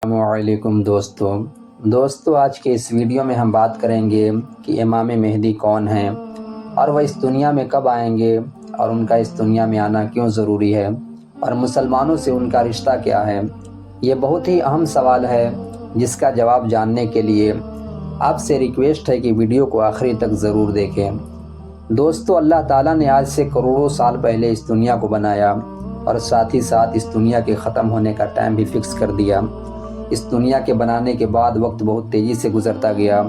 السلام علیکم دوستو آج کے اس ویڈیو میں ہم بات کریں گے کہ امام مہدی کون ہیں اور وہ اس دنیا میں کب آئیں گے اور ان کا اس دنیا میں آنا کیوں ضروری ہے اور مسلمانوں سے ان کا رشتہ کیا ہے۔ یہ بہت ہی اہم سوال ہے جس کا جواب جاننے کے لیے آپ سے ریکویسٹ ہے کہ ویڈیو کو آخری تک ضرور دیکھیں۔ دوستو، اللہ تعالیٰ نے آج سے کروڑوں سال پہلے اس دنیا کو بنایا اور ساتھ ہی ساتھ اس دنیا کے ختم ہونے کا ٹائم بھی فکس کر دیا۔ اس دنیا کے بنانے کے بعد وقت بہت تیزی سے گزرتا گیا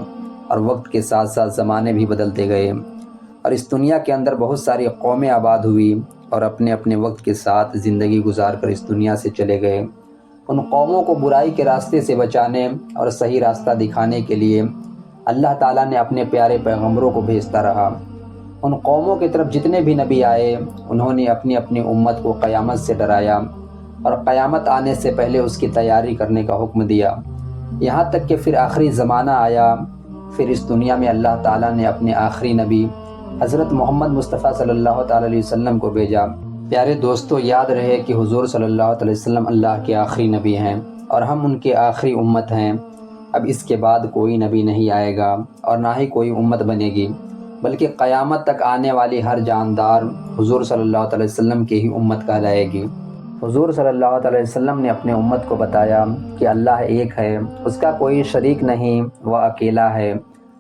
اور وقت کے ساتھ ساتھ زمانے بھی بدلتے گئے اور اس دنیا کے اندر بہت ساری قومیں آباد ہوئی اور اپنے اپنے وقت کے ساتھ زندگی گزار کر اس دنیا سے چلے گئے۔ ان قوموں کو برائی کے راستے سے بچانے اور صحیح راستہ دکھانے کے لیے اللہ تعالیٰ نے اپنے پیارے پیغمبروں کو بھیجتا رہا۔ ان قوموں کی طرف جتنے بھی نبی آئے انہوں نے اپنی اپنی امت کو قیامت سے ڈرایا اور قیامت آنے سے پہلے اس کی تیاری کرنے کا حکم دیا، یہاں تک کہ پھر آخری زمانہ آیا۔ پھر اس دنیا میں اللہ تعالیٰ نے اپنے آخری نبی حضرت محمد مصطفیٰ صلی اللہ تعالیٰ علیہ وسلم کو بھیجا۔ پیارے دوستو، یاد رہے کہ حضور صلی اللہ علیہ وسلم اللہ کے آخری نبی ہیں اور ہم ان کے آخری امت ہیں۔ اب اس کے بعد کوئی نبی نہیں آئے گا اور نہ ہی کوئی امت بنے گی، بلکہ قیامت تک آنے والی ہر جاندار حضور صلی اللہ علیہ وسلم کی ہی امت کہلائے گی۔ حضور صلی اللہ علیہ وسلم نے اپنے امت کو بتایا کہ اللہ ایک ہے، اس کا کوئی شریک نہیں، وہ اکیلا ہے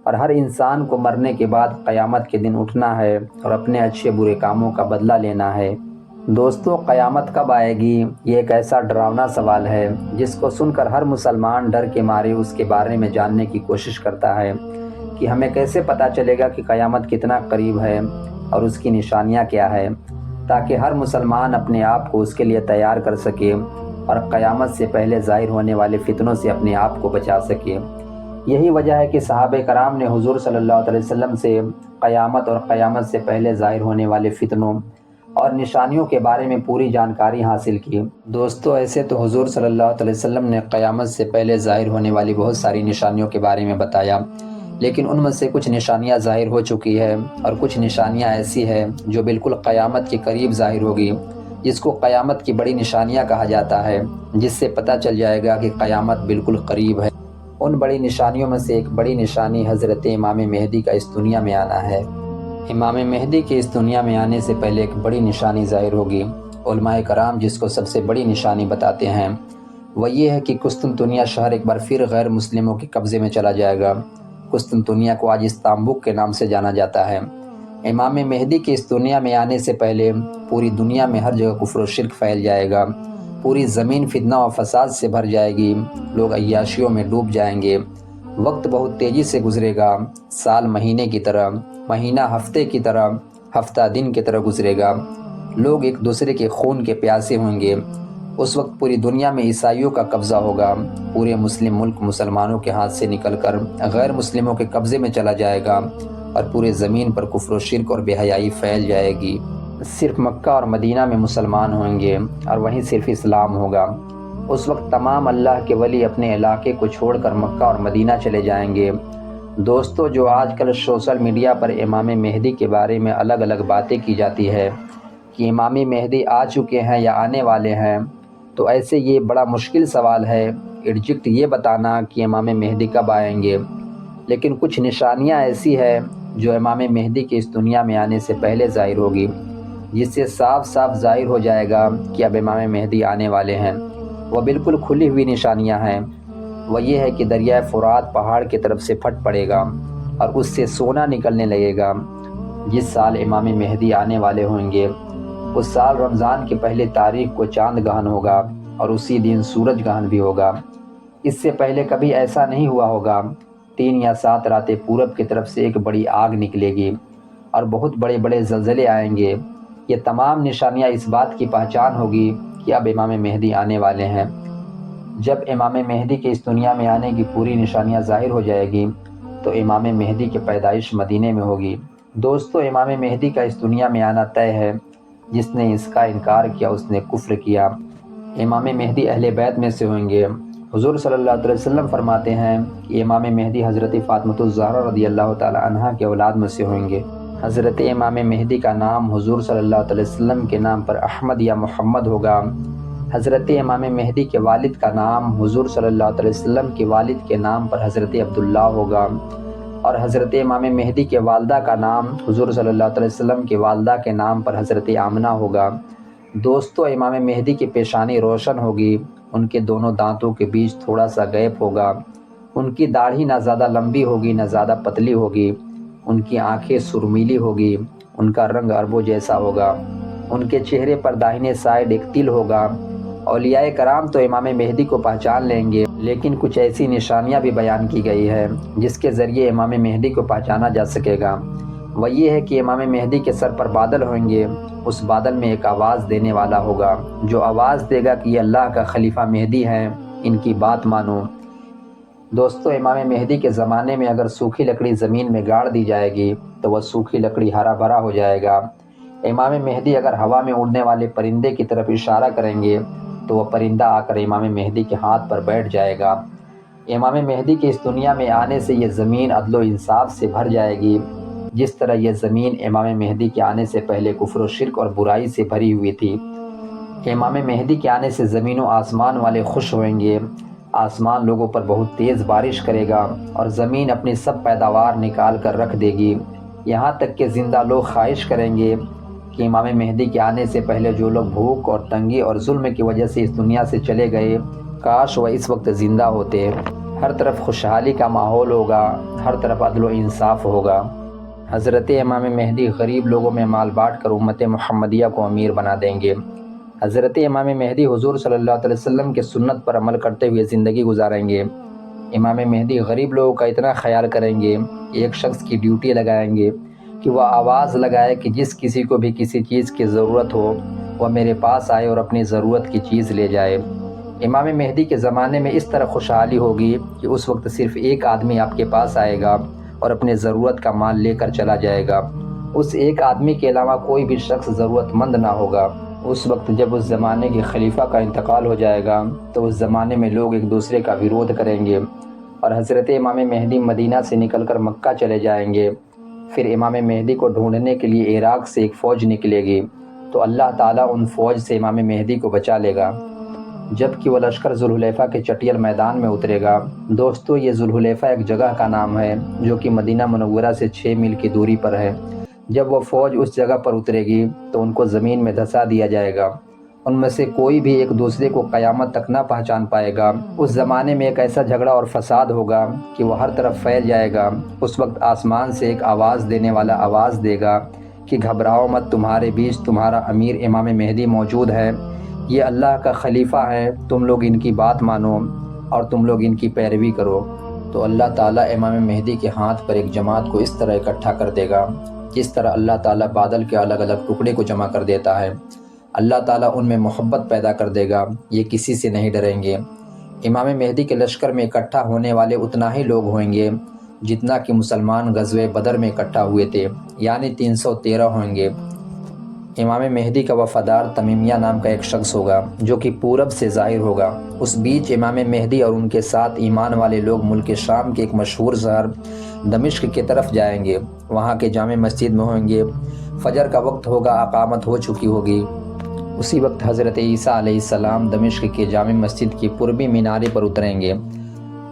اور ہر انسان کو مرنے کے بعد قیامت کے دن اٹھنا ہے اور اپنے اچھے برے کاموں کا بدلہ لینا ہے۔ دوستو، قیامت کب آئے گی؟ یہ ایک ایسا ڈراؤنا سوال ہے جس کو سن کر ہر مسلمان ڈر کے مارے اس کے بارے میں جاننے کی کوشش کرتا ہے کہ ہمیں کیسے پتہ چلے گا کہ قیامت کتنا قریب ہے اور اس کی نشانیاں کیا ہے، تاکہ ہر مسلمان اپنے آپ کو اس کے لیے تیار کر سکے اور قیامت سے پہلے ظاہر ہونے والے فتنوں سے اپنے آپ کو بچا سکے۔ یہی وجہ ہے کہ صحابہ کرام نے حضور صلی اللہ علیہ وسلم سے قیامت اور قیامت سے پہلے ظاہر ہونے والے فتنوں اور نشانیوں کے بارے میں پوری جانکاری حاصل کی۔ دوستو، ایسے تو حضور صلی اللہ علیہ وسلم نے قیامت سے پہلے ظاہر ہونے والی بہت ساری نشانیوں کے بارے میں بتایا، لیکن ان میں سے کچھ نشانیاں ظاہر ہو چکی ہے اور کچھ نشانیاں ایسی ہیں جو بالکل قیامت کے قریب ظاہر ہوگی، جس کو قیامت کی بڑی نشانیاں کہا جاتا ہے، جس سے پتہ چل جائے گا کہ قیامت بالکل قریب ہے۔ ان بڑی نشانیوں میں سے ایک بڑی نشانی حضرت امام مہدی کا اس دنیا میں آنا ہے۔ امام مہدی کے اس دنیا میں آنے سے پہلے ایک بڑی نشانی ظاہر ہوگی۔ علماء کرام جس کو سب سے بڑی نشانی بتاتے ہیں وہ یہ ہے کہ قسطنطنیہ شہر ایک بار پھر غیر مسلموں کے قبضے میں چلا جائے گا۔ قسطنطنیہ کو آج استنبول کے نام سے جانا جاتا ہے۔ امام مہدی کے اس دنیا میں آنے سے پہلے پوری دنیا میں ہر جگہ کفر و شرک پھیل جائے گا، پوری زمین فتنہ و فساد سے بھر جائے گی، لوگ عیاشیوں میں ڈوب جائیں گے، وقت بہت تیزی سے گزرے گا، سال مہینے کی طرح، مہینہ ہفتے کی طرح، ہفتہ دن کی طرح گزرے گا، لوگ ایک دوسرے کے خون کے پیاسے ہوں گے۔ اس وقت پوری دنیا میں عیسائیوں کا قبضہ ہوگا، پورے مسلم ملک مسلمانوں کے ہاتھ سے نکل کر غیر مسلموں کے قبضے میں چلا جائے گا اور پورے زمین پر کفر و شرک اور بے حیائی پھیل جائے گی۔ صرف مکہ اور مدینہ میں مسلمان ہوں گے اور وہیں صرف اسلام ہوگا۔ اس وقت تمام اللہ کے ولی اپنے علاقے کو چھوڑ کر مکہ اور مدینہ چلے جائیں گے۔ دوستو، جو آج کل سوشل میڈیا پر امام مہدی کے بارے میں الگ الگ باتیں کی جاتی ہے کہ امام مہدی آ چکے ہیں یا آنے والے ہیں، تو ایسے یہ بڑا مشکل سوال ہے ایگزیکٹ یہ بتانا کہ امام مہدی کب آئیں گے، لیکن کچھ نشانیاں ایسی ہیں جو امام مہدی کے اس دنیا میں آنے سے پہلے ظاہر ہوگی، جس سے صاف صاف ظاہر ہو جائے گا کہ اب امام مہدی آنے والے ہیں۔ وہ بالکل کھلی ہوئی نشانیاں ہیں۔ وہ یہ ہے کہ دریائے فرات پہاڑ کی طرف سے پھٹ پڑے گا اور اس سے سونا نکلنے لگے گا۔ جس سال امام مہدی آنے والے ہوں گے اس سال رمضان کی پہلی تاریخ کو چاند گرہن ہوگا اور اسی دن سورج گرہن بھی ہوگا۔ اس سے پہلے کبھی ایسا نہیں ہوا ہوگا۔ 3 یا 7 راتیں پورب کی طرف سے ایک بڑی آگ نکلے گی اور بہت بڑے بڑے زلزلے آئیں گے۔ یہ تمام نشانیاں اس بات کی پہچان ہوگی کہ اب امام مہدی آنے والے ہیں۔ جب امام مہدی کے اس دنیا میں آنے کی پوری نشانیاں ظاہر ہو جائے گی تو امام مہدی کی پیدائش مدینے میں ہوگی۔ دوستو، امام مہدی کا اس دنیا میں آنا طے ہے۔ جس نے اس کا انکار کیا اس نے کفر کیا۔ امام مہدی اہل بیت میں سے ہوں گے۔ حضور صلی اللہ علیہ وسلم فرماتے ہیں کہ امام مہدی حضرت فاطمہ الزہرا رضی اللہ تعالی عنہا کے اولاد میں سے ہوں گے۔ حضرت امام مہدی کا نام حضور صلی اللہ علیہ وسلم کے نام پر احمد یا محمد ہوگا۔ حضرت امام مہدی کے والد کا نام حضور صلی اللہ علیہ وسلم کے والد کے نام پر حضرت عبداللہ ہوگا، اور حضرت امام مہدی کے والدہ کا نام حضور صلی اللہ علیہ وسلم کے والدہ کے نام پر حضرت آمنہ ہوگا۔ دوستو، امام مہدی کی پیشانی روشن ہوگی، ان کے دونوں دانتوں کے بیچ تھوڑا سا گیپ ہوگا، ان کی داڑھی نہ زیادہ لمبی ہوگی نہ زیادہ پتلی ہوگی، ان کی آنکھیں سرمیلی ہوگی، ان کا رنگ اربوں جیسا ہوگا، ان کے چہرے پر داہنے سائیڈ ایک تل ہوگا۔ اولیاء کرام تو امام مہدی کو پہچان لیں گے، لیکن کچھ ایسی نشانیاں بھی بیان کی گئی ہے جس کے ذریعے امام مہدی کو پہچانا جا سکے گا۔ وہ یہ ہے کہ امام مہدی کے سر پر بادل ہوں گے، اس بادل میں ایک آواز دینے والا ہوگا جو آواز دے گا کہ یہ اللہ کا خلیفہ مہدی ہے، ان کی بات مانو۔ دوستو، امام مہدی کے زمانے میں اگر سوکھی لکڑی زمین میں گاڑ دی جائے گی تو وہ سوکھی لکڑی ہرا بھرا ہو جائے گا۔ امام مہدی اگر ہوا میں اڑنے والے پرندے کی طرف اشارہ کریں گے تو وہ پرندہ آ کر امام مہدی کے ہاتھ پر بیٹھ جائے گا۔ امام مہدی کے اس دنیا میں آنے سے یہ زمین عدل و انصاف سے بھر جائے گی، جس طرح یہ زمین امام مہدی کے آنے سے پہلے کفر و شرک اور برائی سے بھری ہوئی تھی۔ امام مہدی کے آنے سے زمین و آسمان والے خوش ہوئیں گے، آسمان لوگوں پر بہت تیز بارش کرے گا اور زمین اپنی سب پیداوار نکال کر رکھ دے گی، یہاں تک کہ زندہ لوگ خواہش کریں گے کہ امام مہدی کے آنے سے پہلے جو لوگ بھوک اور تنگی اور ظلم کی وجہ سے اس دنیا سے چلے گئے، کاش وہ اس وقت زندہ ہوتے۔ ہر طرف خوشحالی کا ماحول ہوگا، ہر طرف عدل و انصاف ہوگا۔ حضرت امام مہدی غریب لوگوں میں مال بانٹ کر امت محمدیہ کو امیر بنا دیں گے۔ حضرت امام مہدی حضور صلی اللہ علیہ وسلم کے سنت پر عمل کرتے ہوئے زندگی گزاریں گے۔ امام مہدی غریب لوگوں کا اتنا خیال کریں گے، ایک شخص کی ڈیوٹی لگائیں گے کہ وہ آواز لگائے کہ جس کسی کو بھی کسی چیز کی ضرورت ہو وہ میرے پاس آئے اور اپنی ضرورت کی چیز لے جائے۔ امام مہدی کے زمانے میں اس طرح خوشحالی ہوگی کہ اس وقت صرف ایک آدمی آپ کے پاس آئے گا اور اپنے ضرورت کا مال لے کر چلا جائے گا، اس ایک آدمی کے علاوہ کوئی بھی شخص ضرورت مند نہ ہوگا۔ اس وقت جب اس زمانے کے خلیفہ کا انتقال ہو جائے گا تو اس زمانے میں لوگ ایک دوسرے کا ویرودھ کریں گے اور حضرت امام مہدی مدینہ سے نکل کر مکہ چلے جائیں گے۔ پھر امام مہدی کو ڈھونڈنے کے لیے عراق سے ایک فوج نکلے گی تو اللہ تعالیٰ ان فوج سے امام مہدی کو بچا لے گا، جبکہ وہ لشکر ذوالحلیفہ کے چٹیل میدان میں اترے گا۔ دوستو، یہ ذوالحلیفہ ایک جگہ کا نام ہے جو کہ مدینہ منورہ سے 6 میل کی دوری پر ہے۔ جب وہ فوج اس جگہ پر اترے گی تو ان کو زمین میں دھسا دیا جائے گا، ان میں سے کوئی بھی ایک دوسرے کو قیامت تک نہ پہچان پائے گا۔ اس زمانے میں ایک ایسا جھگڑا اور فساد ہوگا کہ وہ ہر طرف پھیل جائے گا۔ اس وقت آسمان سے ایک آواز دینے والا آواز دے گا کہ گھبراؤ مت، تمہارے بیچ تمہارا امیر امام مہدی موجود ہے، یہ اللہ کا خلیفہ ہے، تم لوگ ان کی بات مانو اور تم لوگ ان کی پیروی کرو۔ تو اللہ تعالیٰ امام مہدی کے ہاتھ پر ایک جماعت کو اس طرح اکٹھا کر دے گا جس طرح اللہ تعالیٰ بادل کے الگ الگ ٹکڑے کو جمع کر دیتا ہے۔ اللہ تعالیٰ ان میں محبت پیدا کر دے گا، یہ کسی سے نہیں ڈریں گے۔ امام مہدی کے لشکر میں اکٹھا ہونے والے اتنا ہی لوگ ہوئیں گے جتنا کہ مسلمان غزوہ بدر میں اکٹھا ہوئے تھے، یعنی 313 ہوں گے۔ امام مہدی کا وفادار تمیمیہ نام کا ایک شخص ہوگا جو کہ پورب سے ظاہر ہوگا۔ اس بیچ امام مہدی اور ان کے ساتھ ایمان والے لوگ ملک شام کے ایک مشہور شہر دمشق کی طرف جائیں گے، وہاں کے جامع مسجد میں ہوں گے۔ فجر کا وقت ہوگا، اقامت ہو چکی ہوگی۔ اسی وقت حضرت عیسیٰ علیہ السلام دمشق کے جامع مسجد کی پوربی مینارے پر اتریں گے۔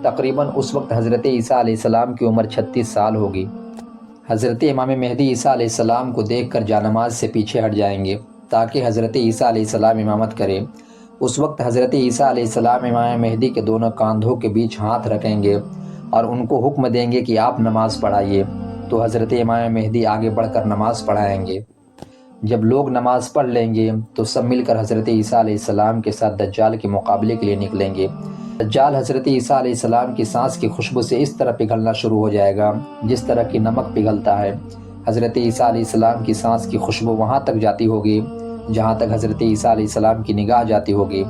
تقریباً اس وقت حضرت عیسیٰ علیہ السلام کی عمر 36 سال ہوگی۔ حضرت امام مہدی عیسیٰ علیہ السلام کو دیکھ کر جانماز سے پیچھے ہٹ جائیں گے تاکہ حضرت عیسیٰ علیہ السلام امامت کرے۔ اس وقت حضرت عیسیٰ علیہ السلام امام مہدی کے دونوں کاندھوں کے بیچ ہاتھ رکھیں گے اور ان کو حکم دیں گے کہ آپ نماز پڑھائیے، تو حضرت امام مہدی آگے بڑھ کر نماز پڑھائیں گے۔ جب لوگ نماز پڑھ لیں گے تو سب مل کر حضرت عیسیٰ علیہ السلام کے ساتھ دجال کے مقابلے کے لیے نکلیں گے۔ دجال حضرت عیسیٰ علیہ السلام کی سانس کی خوشبو سے اس طرح پگھلنا شروع ہو جائے گا جس طرح کہ نمک پگھلتا ہے۔ حضرت عیسیٰ علیہ السلام کی سانس کی خوشبو وہاں تک جاتی ہوگی جہاں تک حضرت عیسیٰ علیہ السلام کی نگاہ جاتی ہوگی۔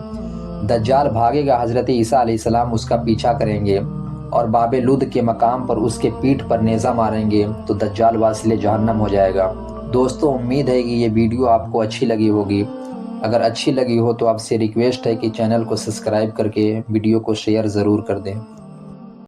دجال بھاگے گا، حضرت عیسیٰ علیہ السلام اس کا پیچھا کریں گے اور باب لد کے مقام پر اس کے پیٹھ پر نیزہ ماریں گے تو دجال واصل جہنم ہو جائے گا۔ دوستو، امید ہے کہ یہ ویڈیو آپ کو اچھی لگی ہوگی۔ اگر اچھی لگی ہو تو آپ سے ریکویسٹ ہے کہ چینل کو سبسکرائب کر کے ویڈیو کو شیئر ضرور کر دیں۔